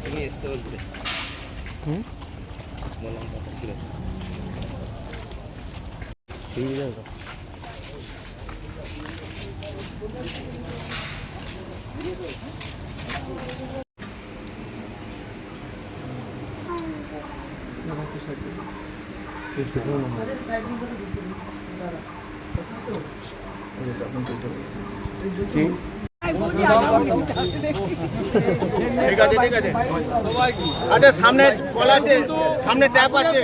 তুমি আসতে বলছিলে বললাম কথা ঠিক আছে ঠিক আছে ঠিক আছে আচ্ছা সামনে কল আছে সামনে ট্যাপ আছে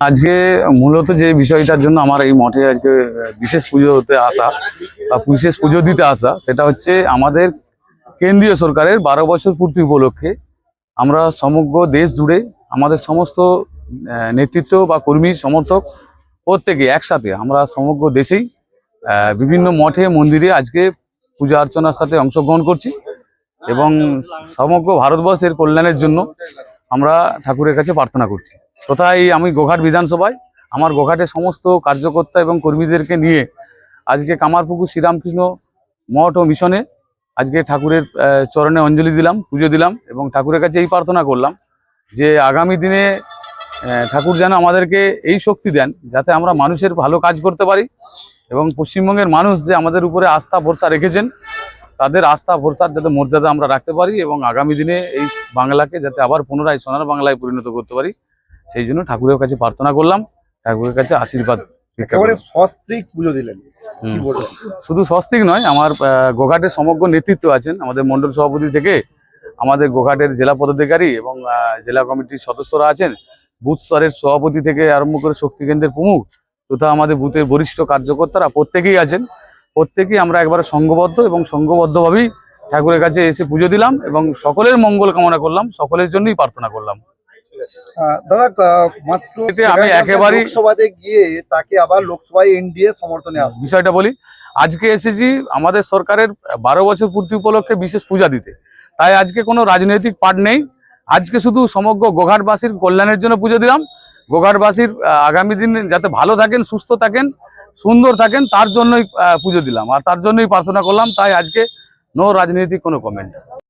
আজকে মূলত যে বিষয়টার জন্য আমার এই মঠে আজকে বিশেষ পুজো হতে আসা বা বিশেষ পুজো দিতে আসা সেটা হচ্ছে আমাদের কেন্দ্রীয় সরকারের 12 বছর পূর্তি উপলক্ষে আমরা সমগ্র দেশ জুড়ে আমাদের সমস্ত নেতৃত্ব বা কর্মী সমর্থক প্রত্যেকে একসাথে আমরা সমগ্র দেশেই বিভিন্ন মঠে মন্দিরে আজকে পূজা অর্চনার সাথে অংশগ্রহণ করছি এবং সমগ্র ভারতবর্ষের কল্যাণের জন্য আমরা ঠাকুরের কাছে প্রার্থনা করছি। কোথায় আমি গোঘাট বিধানসভায় আমার গোঘাটের সমস্ত কার্যকর্তা এবং কর্মীদেরকে নিয়ে আজকে কামারপুকুর শ্রীরামকৃষ্ণ মঠ ও মিশনে আজকে ঠাকুরের চরণে অঞ্জলি দিলাম, পুজো দিলাম এবং ঠাকুরের কাছে এই প্রার্থনা করলাম যে আগামী দিনে ঠাকুর যেন আমাদেরকে এই শক্তি দেন যাতে আমরা মানুষের ভালো কাজ করতে পারি এবং পশ্চিমবঙ্গের মানুষ যে আমাদের উপরে আস্থা ভরসা রেখেছেন তাদের আস্থা ভরসার যাতে মর্যাদা আমরা রাখতে পারি এবং আগামী দিনে এই বাংলাকে যাতে আবার পুনরায় সোনার বাংলায় পরিণত করতে পারি সেই জন্য ঠাকুরের কাছে প্রার্থনা করলাম, ঠাকুরের কাছে আশীর্বাদ। সস্ত্রীক পুজো দিলেন, শুধু স্বস্তিক নয়, আমার গোঘাটের সমগ্র নেতৃত্ব আছেন, আমাদের মণ্ডল সভাপতি থেকে আমাদের গোঘাটের জেলা পদাধিকারী এবং জেলা কমিটির সদস্যরা আছেন, বুথ স্তরের সভাপতি থেকে আরম্ভ করে শক্তি কেন্দ্রের প্রমুখ তথা আমাদের বুথের বরিষ্ঠ কার্যকর্তারা প্রত্যেকেই আছেন। প্রত্যেকেই আমরা একবারে সংঘবদ্ধ এবং সংঘবদ্ধভাবেই ঠাকুরের কাছে এসে পুজো দিলাম এবং সকলের মঙ্গল কামনা করলাম, সকলের জন্যই প্রার্থনা করলাম। দাদা মাত্র আমি একেবারেই লোকসভাতে গিয়ে তাকে আবার লোকসভায় এনডিএ সমর্থনে আসছে, বিষয়টা বলি। আজকে এসেছি আমাদের সরকারের 12 বছর পূর্তি উপলক্ষে বিশেষ পূজা দিতে, তাই আজকে কোনো রাজনৈতিক পার্ট নেই। আজকে শুধু সমগ্র গোঘাটবাসীর কল্যাণের জন্য পুজো দিলাম, গোঘাটবাসীর আগামী দিন যাতে ভালো থাকেন, সুস্থ থাকেন, সুন্দর থাকেন তার জন্যই পুজো দিলাম আর তার জন্যই প্রার্থনা করলাম। তাই আজকে নো রাজনৈতিক কোনো কমেন্ট।